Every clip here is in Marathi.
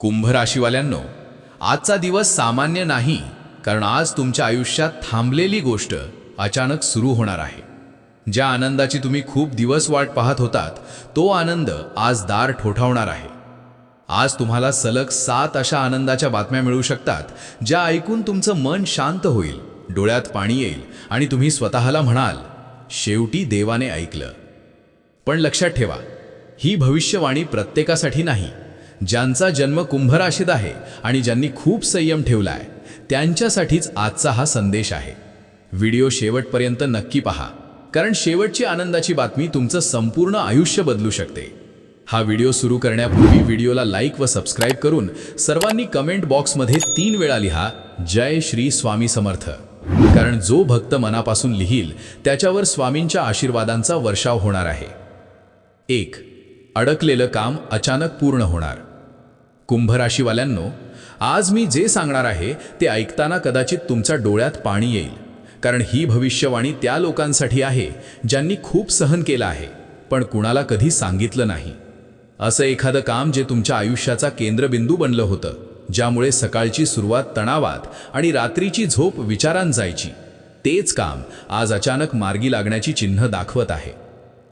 कुंभ राशीवाल्यांनो, आजचा दिवस सामान्य नाही, कारण आज तुमच्या आयुष्यात थांबलेली गोष्ट अचानक सुरू होणार आहे. ज्या आनंदाची तुम्ही खूप दिवस वाट पाहत होतात, तो आनंद आज दार ठोठावणार आहे. आज तुम्हाला सलग 7 अशा आनंदाच्या बातम्या मिळू शकतात, ज्या ऐकून तुमचं मन शांत होईल, डोळ्यात पाणी येईल आणि तुम्ही स्वतःला म्हणाल, शेवटी देवाने ऐकलं. पण लक्षात ठेवा, ही भविष्यवाणी प्रत्येकासाठी नाही. ज्यांचा जन्म कुंभ राशीत आहे आणि ज्यांनी खूप संयम ठेवलाय, त्यांच्यासाठीच आजचा हा संदेश आहे. व्हिडिओ शेवटपर्यंत नक्की पहा, कारण शेवटची आनंदाची बातमी तुमचं संपूर्ण आयुष्य बदलू शकते. हा व्हिडिओ सुरू करण्यापूर्वी व्हिडिओला लाईक व सबस्क्राईब करून सर्वांनी कमेंट बॉक्समध्ये 3 वेळा लिहा, जय श्री स्वामी समर्थ. कारण जो भक्त मनापासून लिहील, त्याच्यावर स्वामींच्या आशीर्वादांचा वर्षाव होणार आहे. 1. अडकलेलं काम अचानक पूर्ण होणार. कुंभ राशीवाल्यांनो, आज मी जे सांगणार आहे ते ऐकताना कदाचित तुमच्या डोळ्यात पाणी येईल, कारण ही भविष्यवाणी त्या लोकांसाठी आहे ज्यांनी खूप सहन केलं आहे, पण कुणाला कधी सांगितलं नाही. असं एखादं काम जे तुमच्या आयुष्याचा केंद्रबिंदू बनलं होतं, ज्यामुळे सकाळची सुरुवात तणावात आणि रात्रीची झोप विचारांत जायची, तेच काम आज अचानक मार्गी लागण्याची चिन्ह दाखवत आहे.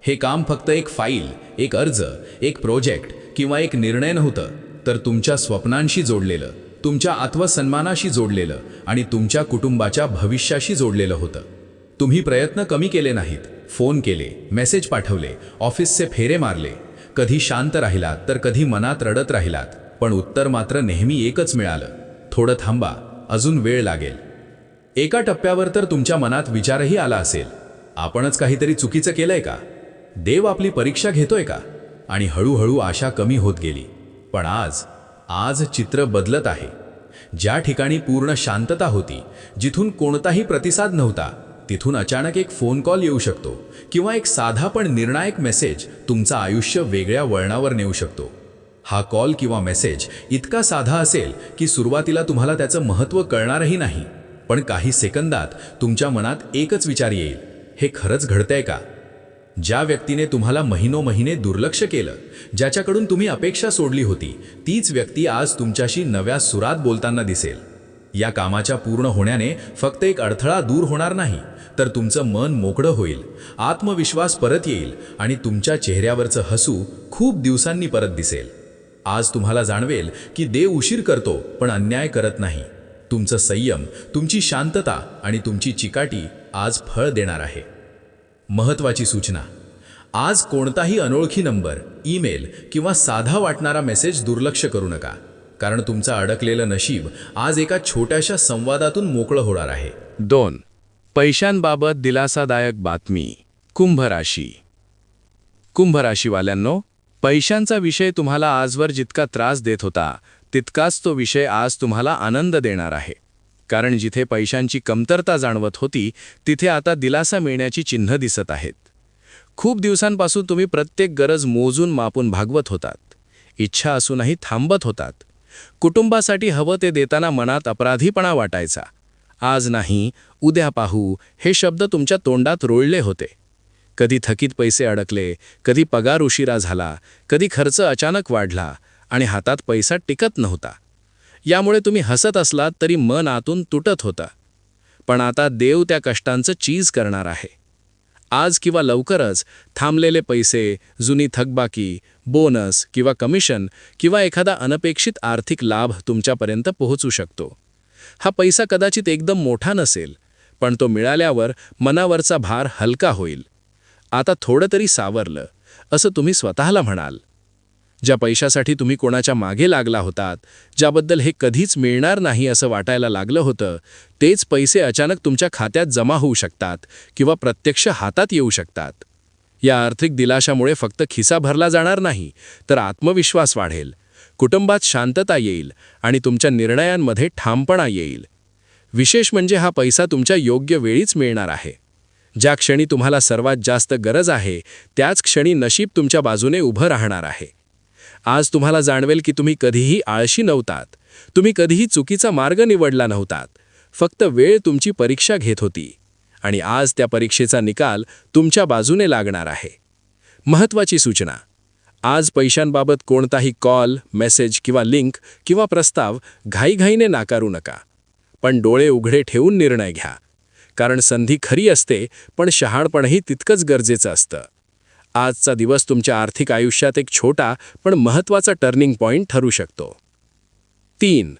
हे काम फक्त एक फाईल, एक अर्ज, एक प्रोजेक्ट किंवा एक निर्णय नव्हतं, तर तुमच्या स्वप्नांशी जोडलेलं, तुमच्या आत्मसन्मानाशी जोडलेलं आणि तुमच्या कुटुंबाच्या भविष्याशी जोडलेलं होतं. तुम्ही प्रयत्न कमी केले नाहीत, फोन केले, मेसेज पाठवले, ऑफिसचे फेरे मारले, कधी शांत राहिलात तर कधी मनात रडत राहिलात, पण उत्तर मात्र नेहमी एकच मिळालं, थोडं थांबा, अजून वेळ लागेल. एका टप्प्यावर तर तुमच्या मनात विचारही आला असेल, आपणच काहीतरी चुकीचं केलंय का? देव आपली परीक्षा घेतोय का? आणि हळूहळू आशा कमी होत गेली. पण आज चित्र बदलत आहे. ज्या ठिकाणी पूर्ण शांतता होती, जिथून कोणताही प्रतिसाद नव्हता, तिथून अचानक एक फोन कॉल येऊ शकतो किंवा एक साधा पण निर्णायक मेसेज तुमचं आयुष्य वेगळ्या वळणावर नेऊ शकतो. हा कॉल किंवा मेसेज इतका साधा असेल की सुरुवातीला तुम्हाला त्याचं महत्त्व कळणारही नाही, पण काही सेकंदात तुमच्या मनात एकच विचार येईल, हे खरंच घडतंय का? ज्या व्यक्तीने तुम्हाला महिनोमहिने दुर्लक्ष केलं, ज्याच्याकडून तुम्ही अपेक्षा सोडली होती, तीच व्यक्ती आज तुमच्याशी नव्या सुरात बोलताना दिसेल. या कामाच्या पूर्ण होण्याने फक्त एक अडथळा दूर होणार नाही, तर तुमचं मन मोकळं होईल, आत्मविश्वास परत येईल आणि तुमच्या चेहऱ्यावरचं हसू खूप दिवसांनी परत दिसेल. आज तुम्हाला जाणवेल की देव उशीर करतो, पण अन्याय करत नाही. तुमचं संयम, तुमची शांतता आणि तुमची चिकाटी आज फळ देणार आहे. महत्त्वाची सूचना: आज कोणताही अनोळखी नंबर, ईमेल किंवा साधा वाटणारा मेसेज दुर्लक्ष करू नका, कारण तुमचं अडकलेलं नशीब आज एका छोट्याशा संवादातून मोकळं होणार आहे. 2. पैशांबाबत दिलासादायक बातमी. कुंभ राशी. कुंभ राशीवाल्यांनो, पैशांचा विषय तुम्हाला आजवर जितका त्रास देत होता, तितकाच तो विषय आज तुम्हाला आनंद देणार आहे. कारण जिथे पैशांची कमतरता जाणवत होती, तिथे आता दिलासा मिळण्याची चिन्ह दिसत आहेत. खूप दिवसांपासून तुम्ही प्रत्येक गरज मोजून मापून भागवत होतात. इच्छा असूनही थांबत होतात. कुटुंबासाठी हवं ते देताना मनात अपराधीपणा वाटायचा. आज नाही, उद्या पाहू, हे शब्द तुमच्या तोंडात रोळले होते. कधी थकीत पैसे अडकले, कधी पगार उशिरा झाला, कधी खर्च अचानक वाढला आणि हातात पैसा टिकत नव्हता. यामुळे तुम्ही हसत असलात तरी मन आतून तुटत होतं. पण आता देव त्या कष्टांचं चीज करणार आहे. आज किंवा लवकरच थांबलेले पैसे, जुनी थकबाकी, बोनस किंवा कमिशन किंवा एखादा अनपेक्षित आर्थिक लाभ तुमच्यापर्यंत पोहोचू शकतो. हा पैसा कदाचित एकदम मोठा नसेल, पण तो मिळाल्यावर मनावरचा भार हलका होईल. आता थोडं तरी सावरलं, असं तुम्ही स्वतःला म्हणाल. ज्या पैशासाठी तुम्ही कोणाच्या मागे लागला होतात, ज्याबद्दल हे कधीच मिळणार नाही असं वाटायला लागलं होतं, तेच पैसे अचानक तुमच्या खात्यात जमा होऊ शकतात किंवा प्रत्यक्ष हातात येऊ शकतात. या आर्थिक दिलाशामुळे फक्त खिसा भरला जाणार नाही, तर आत्मविश्वास वाढेल, कुटुंबात शांतता येईल आणि तुमच्या निर्णयांमध्ये ठामपणा येईल. विशेष म्हणजे हा पैसा तुमच्या योग्य वेळीच मिळणार आहे. ज्या क्षणी तुम्हाला सर्वात जास्त गरज आहे, त्याच क्षणी नशीब तुमच्या बाजूने उभं राहणार आहे. आज तुम्हाला जाणवेल की तुम्ही कधीही आळशी नव्हतात, तुम्ही कधीही चुकीचा मार्ग निवडला नव्हतात. फक्त वेळ तुमची परीक्षा घेत होती आणि आज त्या परीक्षेचा निकाल तुमच्या बाजूने लागणार आहे. महत्त्वाची सूचना: आज पैशांबाबत कोणताही कॉल, मेसेज किंवा लिंक किंवा प्रस्ताव घाईघाईने नाकारू नका. पण डोळे उघडे ठेवून निर्णय घ्या. कारण संधी खरी असते, पण शहाणपणही तितकंच गरजेचं असतं. आजचा दिवस तुमच्या आर्थिक आयुष्यात एक छोटा पण महत्त्वाचा टर्निंग पॉइंट ठरू शकतो. 3.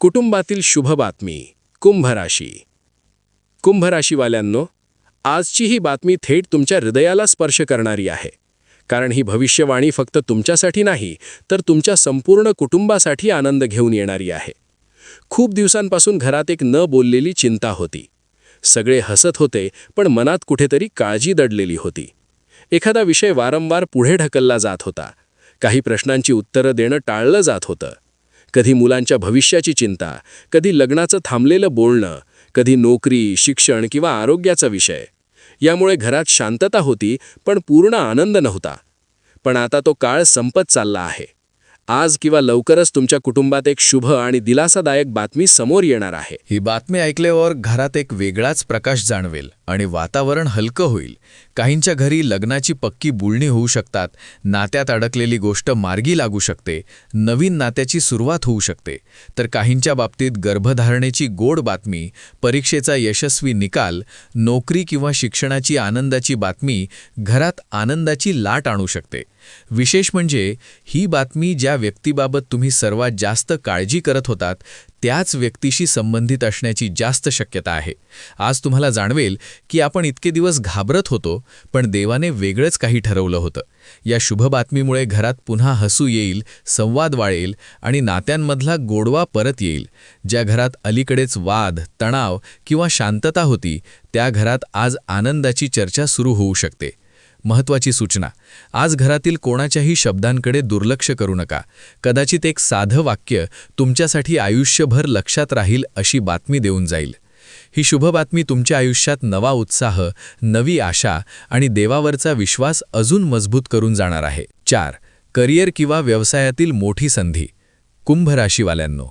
कुटुंबातील शुभ बातमी. कुंभ राशी. कुंभ राशीवाल्यांनो, आजची ही बातमी थेट तुमच्या हृदयाला स्पर्श करणारी आहे. कारण ही भविष्यवाणी फक्त तुमच्यासाठी नाही, तर तुमच्या संपूर्ण कुटुंबासाठी आनंद घेऊन येणारी आहे. खूप दिवसांपासून घरात एक न बोललेली चिंता होती. सगळे हसत होते, पण मनात कुठेतरी काळजी दडलेली होती. एखादा विषय वारंवार पुढे ढकलला जात होता. काही प्रश्नांची उत्तरं देणं टाळलं जात होतं. कधी मुलांच्या भविष्याची चिंता, कधी लग्नाचं थांबलेलं बोलणं, कधी नोकरी, शिक्षण किंवा आरोग्याचा विषय. यामुळे घरात शांतता होती, पण पूर्ण आनंद नव्हता. पण आता तो काळ संपत चालला आहे. आज किंवा लवकरच तुमच्या कुटुंबात एक शुभ आणि दिलासादायक बातमी समोर येणार आहे. ही बातमी ऐकल्यावर घरात एक वेगळाच प्रकाश जाणवेल आणि वातावरण हलकं होईल. काहींच्या घरी लग्नाची पक्की बोलणी होऊ शकतात, नात्यात अडकलेली गोष्ट मार्गी लागू शकते, नवीन नात्याची सुरुवात होऊ शकते. तर काहींच्या बाबतीत गर्भधारणेची गोड बातमी, परीक्षेचा यशस्वी निकाल, नोकरी किंवा शिक्षणाची आनंदाची बातमी घरात आनंदाची लाट आणू शकते. विशेष म्हणजे ही बातमी ज्या व्यक्तीबाबत तुम्ही सर्वात जास्त काळजी करत होतात त्याच व्यक्तीशी संबंधित असण्याची जास्त शक्यता आहे. आज तुम्हाला जाणवेल की आपण इतके दिवस घाबरत होतो, पण देवाने वेगळंच काही ठरवलं होतं. या शुभ बातमीमुळे घरात पुन्हा हसू येईल, संवाद वाढेल आणि नात्यांमधला गोडवा परत येईल. ज्या घरात अलीकडेच वाद, तणाव किंवा शांतता होती, त्या घरात आज आनंदाची चर्चा सुरू होऊ शकते. महत्त्वाची सूचना: आज घरातील कोणाच्याही शब्दांकडे दुर्लक्ष करू नका. कदाचित एक साधं वाक्य तुमच्यासाठी आयुष्यभर लक्षात राहील अशी बातमी देऊन जाईल. ही शुभ बातमी तुमच्या आयुष्यात नवा उत्साह, नवी आशा आणि देवावरचा विश्वास अजून मजबूत करून जाणार आहे. 4. करिअर किंवा व्यवसायातील मोठी संधी. कुंभ राशीवाल्यांनो,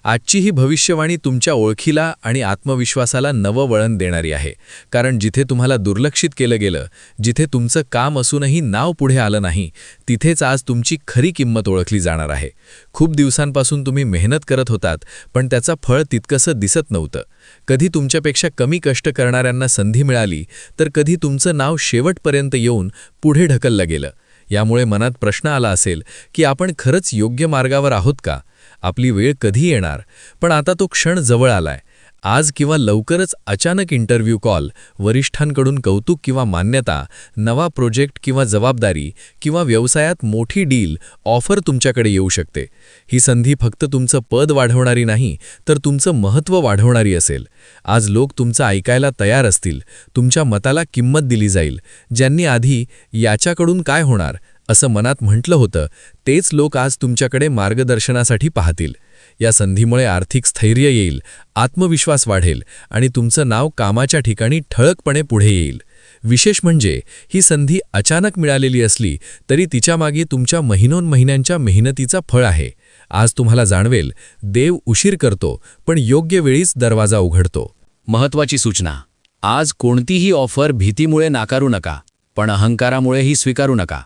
आजची ही भविष्यवाणी तुमच्या ओळखीला आणि आत्मविश्वासाला नवं वळण देणारी आहे. कारण जिथे तुम्हाला दुर्लक्षित केलं गेलं, जिथे तुमचं काम असूनही नाव पुढे आलं नाही, तिथेच आज तुमची खरी किंमत ओळखली जाणार आहे. खूप दिवसांपासून तुम्ही मेहनत करत होतात, पण त्याचं फळ तितकंसं दिसत नव्हतं. कधी तुमच्यापेक्षा कमी कष्ट करणाऱ्यांना संधी मिळाली, तर कधी तुमचं नाव शेवटपर्यंत येऊन पुढे ढकललं गेलं. यामुळे मनात प्रश्न आला असेल की आपण खरंच योग्य मार्गावर आहोत का? आपली वेळ कधी येणार? पण आता तो क्षण जवळ आलाय. आज किंवा लवकरच अचानक इंटरव्ह्यू कॉल, वरिष्ठांकडून कौतुक किंवा मान्यता, नवा प्रोजेक्ट किंवा जबाबदारी किंवा व्यवसायात मोठी डील, ऑफर तुमच्याकडे येऊ शकते. ही संधी फक्त तुमचं पद वाढवणारी नाही, तर तुमचं महत्त्व वाढवणारी असेल. आज लोक तुमचं ऐकायला तयार असतील. तुमच्या मताला किंमत दिली जाईल. ज्यांनी आधी याच्याकडून काय होणार असं मनात म्हटलं होतं, तेच लोक आज तुमच्याकडे मार्गदर्शनासाठी पाहतील. या संधीमुळे आर्थिक स्थैर्य येईल, आत्मविश्वास वाढेल आणि तुमचं नाव कामाच्या ठिकाणी ठळकपणे पुढे येईल. विशेष म्हणजे ही संधी अचानक मिळालेली असली तरी तिच्यामागे तुमच्या महिन्यांच्या मेहनतीचा फळ आहे. आज तुम्हाला जाणवेल, देव उशीर करतो, पण योग्य वेळीच दरवाजा उघडतो. महत्त्वाची सूचना: आज कोणतीही ऑफर भीतीमुळे नाकारू नका, पण अहंकारामुळेही स्वीकारू नका.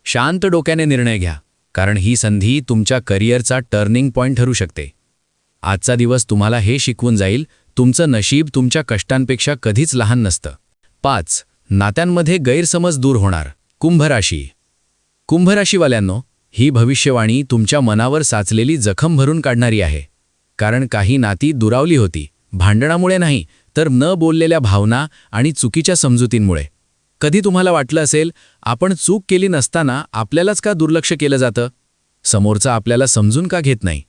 शांत डोक्याने निर्णय घ्या, कारण ही संधी तुमच्या करिअरचा टर्निंग पॉइंट ठरू शकते. आजचा दिवस तुम्हाला हे शिकवून जाईल, तुमचं नशीब तुमच्या कष्टांपेक्षा कधीच लहान नसतं. 5. नात्यांमध्ये गैरसमज दूर होणार. कुंभ राशी. कुंभ राशीवाल्यांनो, ही भविष्यवाणी तुमच्या मनावर साचलेली जखम भरून काढणारी आहे. कारण काही नाती दुरावली होती, भांडणामुळे नाही, तर न बोललेल्या भावना आणि चुकीच्या समजुतींमुळे. कधी तुम्हाला वाटलं असेल, आपण चूक केली नसताना आपल्यालाच का दुर्लक्ष केलं जातं? समोरचा आपल्याला समजून का घेत नाही?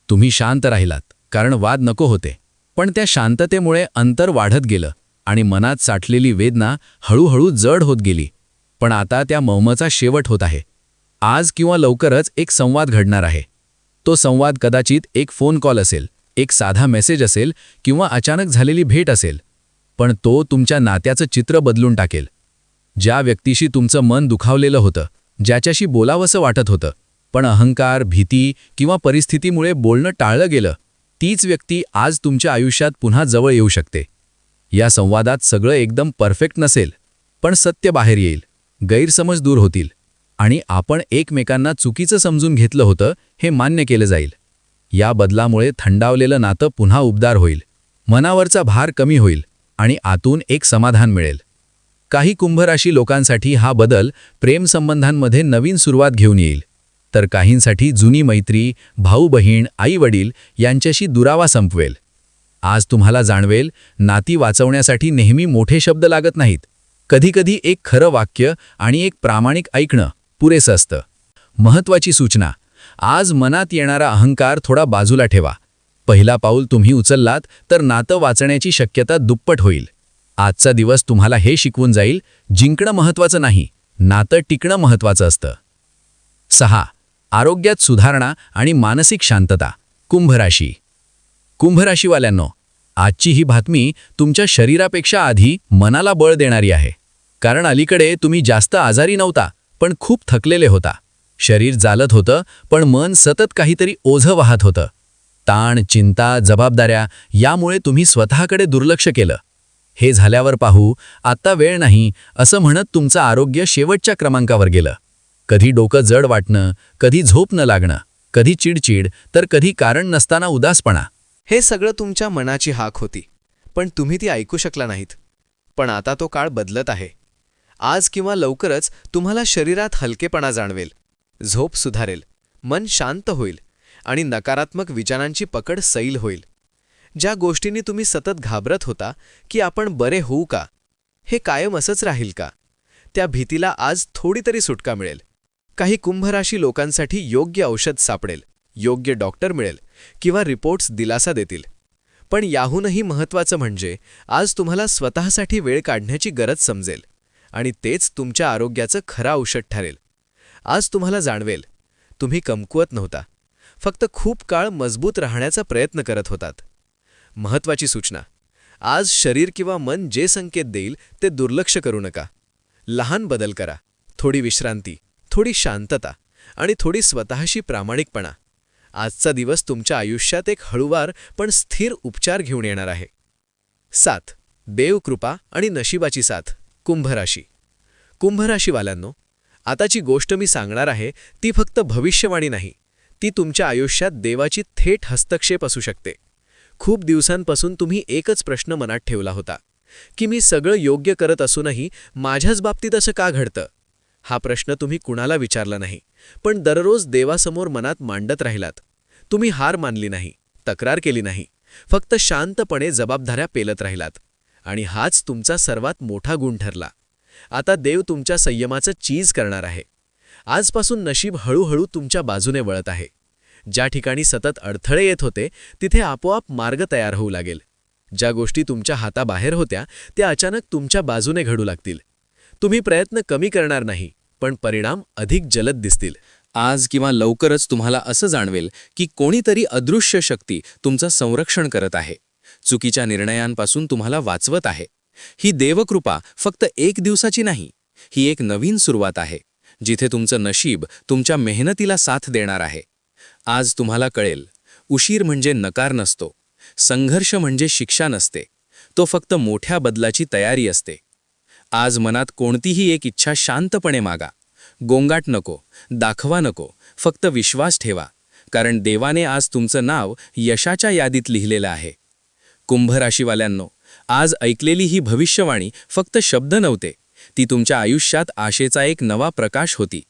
तुम्ही शांत राहिलात, कारण वाद नको होते. पण त्या शांततेमुळे अंतर वाढत गेलं आणि मनात साठलेली वेदना हळूहळू जड होत गेली. पण आता त्या मौमाचा शेवट होत आहे. आज किंवा लवकरच एक संवाद घडणार आहे. तो संवाद कदाचित एक फोन कॉल असेल, एक साधा मेसेज असेल किंवा अचानक झालेली भेट असेल. पण तो तुमच्या नात्याचं चित्र बदलून टाकेल. ज्या व्यक्तीशी तुमचं मन दुखावलेलं होतं, ज्याच्याशी बोलावंसं वाटत होतं, पण अहंकार, भीती किंवा परिस्थितीमुळे बोलणं टाळलं गेलं, तीच व्यक्ती आज तुमच्या आयुष्यात पुन्हा जवळ येऊ शकते. या संवादात सगळं एकदम परफेक्ट नसेल, पण सत्य बाहेर येईल, गैरसमज दूर होतील आणि आपण एकमेकांना चुकीचं समजून घेतलं होतं हे मान्य केलं जाईल. या बदलामुळे थंडावलेलं नातं पुन्हा उबदार होईल, मनावरचा भार कमी होईल आणि आतून एक समाधान मिळेल. काही कुंभराशी लोकांसाठी हा बदल प्रेमसंबंधांमध्ये नवीन सुरुवात घेऊन येईल, तर काहींसाठी जुनी मैत्री, भाऊ-बहीण, आई-वडील यांच्याशी दुरावा संपवेल. आज तुम्हाला जाणवेल, नाती वाचवण्यासाठी नेहमी मोठे शब्द लागत नाहीत. कधीकधी एक खरं वाक्य आणि एक प्रामाणिक ऐकणं पुरेसं असतं. महत्त्वाची सूचना: आज मनात येणारा अहंकार थोडा बाजूला ठेवा. पहिला पाऊल तुम्ही उचललात तर नातं वाचण्याची शक्यता दुप्पट होईल. आजचा दिवस तुम्हाला हे शिकवून जाईल, जिंकणं महत्त्वाचं नाही, नातं टिकणं महत्त्वाचं असतं. 6. आरोग्यात सुधारणा आणि मानसिक शांतता. कुंभराशी. कुंभराशीवाल्यांनो, आजची ही बातमी तुमच्या शरीरापेक्षा आधी मनाला बळ देणारी आहे. कारण अलीकडे तुम्ही जास्त आजारी नव्हता, पण खूप थकलेले होता. शरीर चालत होतं, पण मन सतत काहीतरी ओझं वाहत होतं. ताण, चिंता, जबाबदाऱ्या यामुळे तुम्ही स्वतःकडे दुर्लक्ष केलं. हे झाल्यावर पाहू, आत्ता वेळ नाही असं म्हणत तुमचं आरोग्य शेवटच्या क्रमांकावर गेलं. कधी डोकं जड वाटणं, कधी झोप न लागणं, कधी चिडचिड, तर कधी कारण नसताना उदासपणा. हे सगळं तुमच्या मनाची हाक होती, पण तुम्ही ती ऐकू शकला नाहीत. पण आता तो काळ बदलत आहे. आज किंवा लवकरच तुम्हाला शरीरात हलकेपणा जाणवेल, झोप सुधारेल, मन शांत होईल आणि नकारात्मक विचारांची पकड सैल होईल. ज्या गोष्टींनी तुम्ही सतत घाबरत होता की आपण बरे होऊ का, हे कायम असंच राहील का, त्या भीतीला आज थोडी तरी सुटका मिळेल. काही कुंभराशी लोकांसाठी योग्य औषध सापडेल, योग्य डॉक्टर मिळेल किंवा रिपोर्ट्स दिलासा देतील. पण याहूनही महत्त्वाचं म्हणजे आज तुम्हाला स्वतःसाठी वेळ काढण्याची गरज समजेल आणि तेच तुमच्या आरोग्याचं खरं औषध ठरेल. आज तुम्हाला जाणवेल, तुम्ही कमकुवत नव्हता, फक्त खूप काळ मजबूत राहण्याचा प्रयत्न करत होतात. महत्त्वाची सूचना: आज शरीर किंवा मन जे संकेत देईल ते दुर्लक्ष करू नका. लहान बदल करा, थोडी विश्रांती, थोडी शांतता आणि थोडी स्वतःशी प्रामाणिकपणा. आजचा दिवस तुमच्या आयुष्यात एक हळूवार पण स्थिर उपचार घेऊन येणार आहे. 7. देवकृपा आणि नशिबाची साथ. कुंभराशी. कुंभराशीवाल्यांनो, आताची गोष्ट मी सांगणार आहे ती फक्त भविष्यवाणी नाही, ती तुमच्या आयुष्यात देवाची थेट हस्तक्षेप असू शकते. खूप दिवसांपासून तुम्ही एकच प्रश्न मनात ठेवला होता की मी सगळं योग्य करत असूनही माझ्याच बाबतीत असं का घडतं. हा प्रश्न तुम्ही कुणाला विचारला नाही, पण दररोज देवासमोर मनात मांडत राहिलात. तुम्ही हार मानली नाही, तक्रार केली नाही, फक्त शांतपणे जबाबदाऱ्या पेलत राहिलात. आणि हाच तुमचा सर्वात मोठा गुण ठरला. आता देव तुमच्या संयमाचं चीज करणार आहे. आजपासून नशीब हळूहळू तुमच्या बाजूने वळत आहे. ज्या ठिकाणी सतत अडथळे येत होते तिथे आपोआप मार्ग तयार होऊ लागेल. ज्या गोष्टी तुमच्या हाताबाहेर होत्या त्या अचानक तुमच्या बाजूने घडू लागतील. तुम्ही प्रयत्न कमी करणार नाही, पण परिणाम अधिक जलद दिसतील. आज किंवा लवकरच तुम्हाला असं जाणवेल की कोणीतरी अदृश्य शक्ती तुमचं संरक्षण करत आहे, चुकीच्या निर्णयांपासून तुम्हाला वाचवत आहे. ही देवकृपा फक्त एक दिवसाची नाही, ही एक नवीन सुरुवात आहे, जिथे तुमचं नशीब तुमच्या मेहनतीला साथ देणार आहे. आज तुम्हाला कळेल, उशीर म्हणजे नकार नसतो, संघर्ष म्हणजे शिक्षा नसते, तो फक्त मोठ्या बदलाची तयारी असते. आज मनात कोणतीही एक इच्छा शांतपणे मागा. गोंगाट नको, दाखवा नको, फक्त विश्वास ठेवा, कारण देवाने आज तुमचं नाव यशाच्या यादीत लिहिलेलं आहे. कुंभराशीवाल्यांनो, आज ऐकलेली ही भविष्यवाणी फक्त शब्द नव्हते, ती तुमच्या आयुष्यात आशेचा एक नवा प्रकाश होती.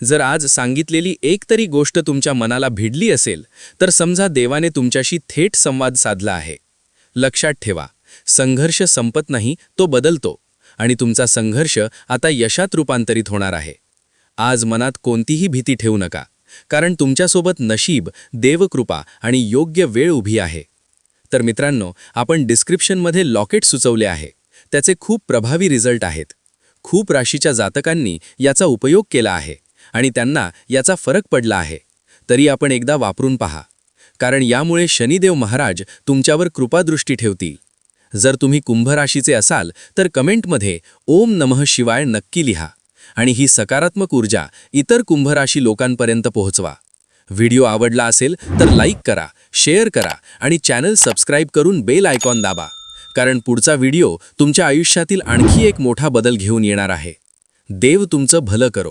जर आज सांगितलेली एक तरी गोष्ट तुमच्या मनाला भिडली असेल तर समजा देवाने तुमच्याशी थेट संवाद साधला आहे. लक्षात ठेवा, संघर्ष संपत नाही, तो बदलतो आणि तुमचा संघर्ष आता यशात रूपांतरित होणार आहे. आज मनात कोणतीही भीती ठेवू नका, कारण तुमच्यासोबत नशीब, देवकृपा आणि योग्य वेळ उभी आहे. तर मित्रांनो, आपण डिस्क्रिप्शनमध्ये लॉकेट सुचवले आहे. त्याचे खूप प्रभावी रिझल्ट आहेत. खूप राशीच्या जातकांनी याचा उपयोग केला आहे आणि त्यांना याचा फरक पडला आहे. तरी आपण एकदा वापरून पहा, कारण यामुळे शनिदेव महाराज तुमच्यावर कृपादृष्टी ठेवतील. जर तुम्ही कुंभराशीचे असाल तर कमेंटमध्ये ओम नमः शिवाय नक्की लिहा आणि ही सकारात्मक ऊर्जा इतर कुंभराशी लोकांपर्यंत पोहोचवा. व्हिडिओ आवडला असेल तर लाईक करा, शेअर करा आणि चॅनल सबस्क्राईब करून बेल आयकॉन दाबा, कारण पुढचा व्हिडिओ तुमच्या आयुष्यातील आणखी एक मोठा बदल घेऊन येणार आहे. देव तुमचं भलं करो.